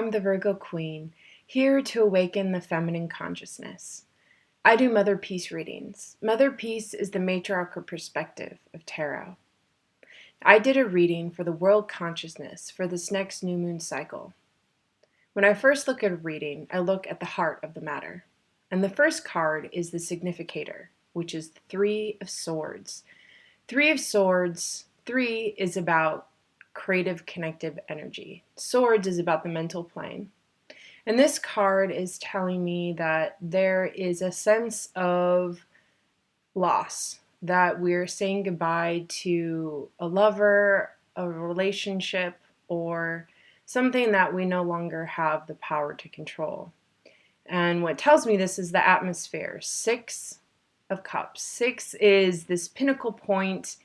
I'm the Virgo Queen, here to awaken the feminine consciousness. I do Mother Peace readings. Mother Peace is the matriarchal perspective of tarot. I did a reading for the world consciousness for this next new moon cycle. When I first look at a reading, I look at the heart of the matter. And the first card is the significator, which is the Three of Swords. Three of Swords, three is about creative connective energy. Swords is about the mental plane. And this card is telling me that there is a sense of loss, that we're saying goodbye to a lover, a relationship, or something that we no longer have the power to control. And what tells me this is the atmosphere. Six of Cups. Six is this pinnacle point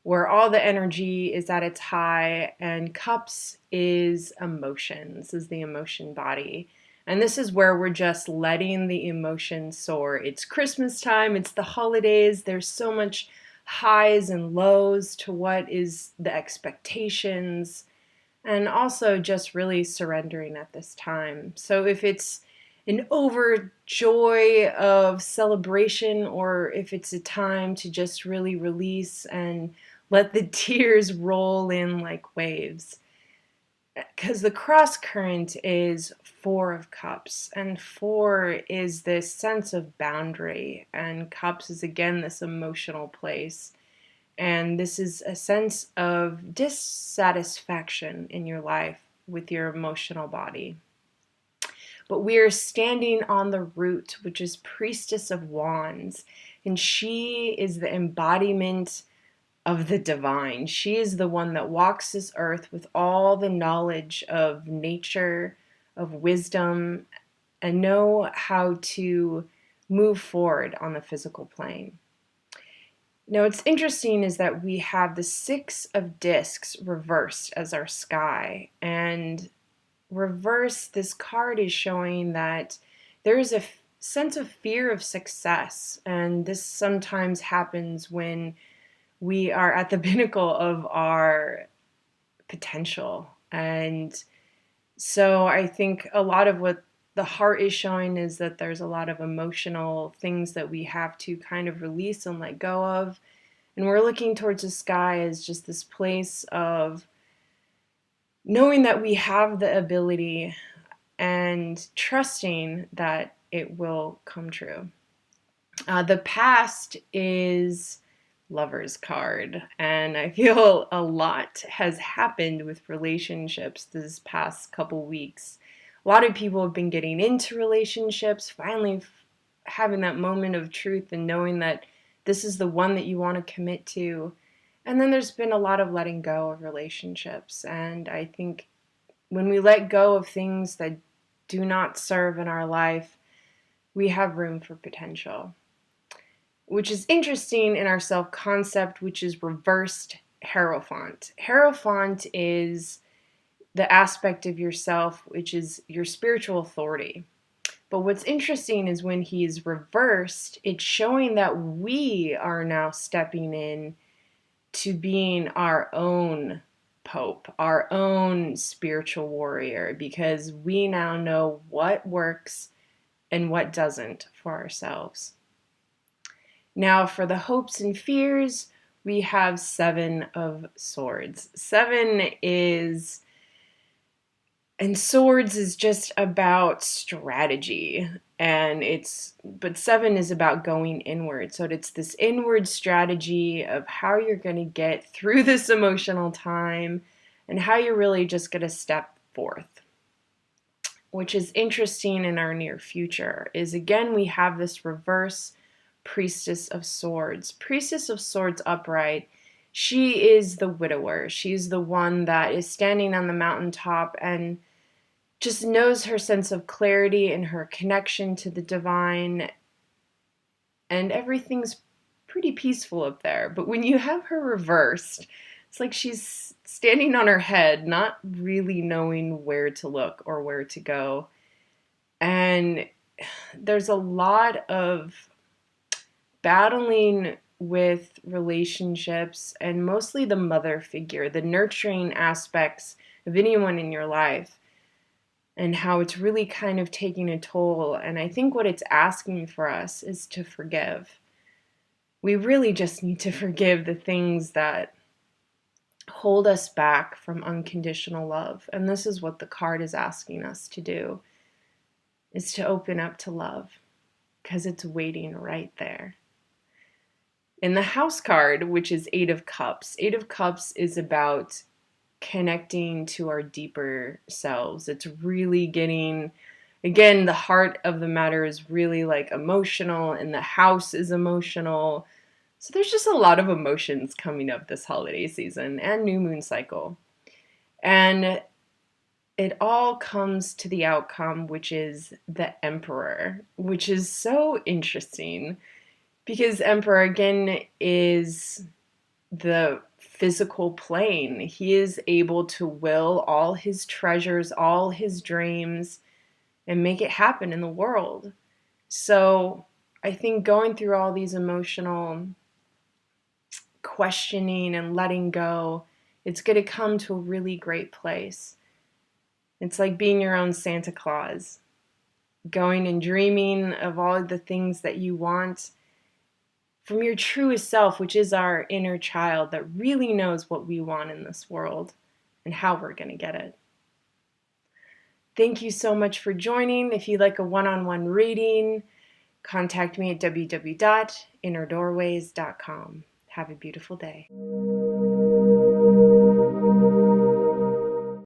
where all the energy is at its high, and Cups is emotion. This is the emotion body. And this is where we're just letting the emotion soar. It's Christmas time, it's the holidays, there's so much highs and lows to what is the expectations, and also just really surrendering at this time. So if it's an overjoy of celebration, or if it's a time to just really release and let the tears roll in like waves. Because the cross current is Four of Cups, and four is this sense of boundary, and Cups is again this emotional place. And this is a sense of dissatisfaction in your life with your emotional body. But we are standing on the root, which is Priestess of Wands, and she is the embodiment of the divine. She is the one that walks this earth with all the knowledge of nature, of wisdom, and know how to move forward on the physical plane. Now, what's interesting is that we have the Six of Discs reversed as our sky, and reverse, this card is showing that there is a sense of fear of success, and this sometimes happens when we are at the pinnacle of our potential. And so I think a lot of what the heart is showing is that there's a lot of emotional things that we have to kind of release and let go of. And we're looking towards the sky as just this place of knowing that we have the ability and trusting that it will come true. The past is Lover's card, and I feel a lot has happened with relationships this past couple weeks. A lot of people have been getting into relationships, finally having that moment of truth and knowing that this is the one that you want to commit to. And then there's been a lot of letting go of relationships, and I think when we let go of things that do not serve in our life, we have room for potential. Which is interesting in our self-concept, which is reversed Hierophant. Hierophant is the aspect of yourself, which is your spiritual authority. But what's interesting is when he is reversed, it's showing that we are now stepping in to being our own pope, our own spiritual warrior, because we now know what works and what doesn't for ourselves. Now for the hopes and fears, we have Seven of Swords. And swords is just about strategy, but seven is about going inward. So it's this inward strategy of how you're going to get through this emotional time and how you're really just going to step forth. Which is interesting in our near future is, again, we have this reverse Priestess of Swords. Priestess of Swords upright, she is the widower. She's the one that is standing on the mountaintop and just knows her sense of clarity and her connection to the divine, and everything's pretty peaceful up there. But when you have her reversed, it's like she's standing on her head, not really knowing where to look or where to go. And there's a lot of battling with relationships, and mostly the mother figure, the nurturing aspects of anyone in your life. and how it's really kind of taking a toll. And I think what it's asking for us is to forgive. We really just need to forgive the things that hold us back from unconditional love. And this is what the card is asking us to do, is to open up to love, because it's waiting right there. In the house card, which is Eight of Cups is about connecting to our deeper selves. It's really getting, again, the heart of the matter is really like emotional, and the house is emotional. So there's just a lot of emotions coming up this holiday season and new moon cycle. And it all comes to the outcome, which is the Emperor, which is so interesting because Emperor, again, is the physical plane. He is able to will all his treasures, all his dreams, and make it happen in the world. So I think going through all these emotional questioning and letting go, it's going to come to a really great place. It's like being your own Santa Claus, going and dreaming of all the things that you want from your truest self, which is our inner child that really knows what we want in this world and how we're going to get it. Thank you so much for joining. If you'd like a one-on-one reading, contact me at www.innerdoorways.com. Have a beautiful day.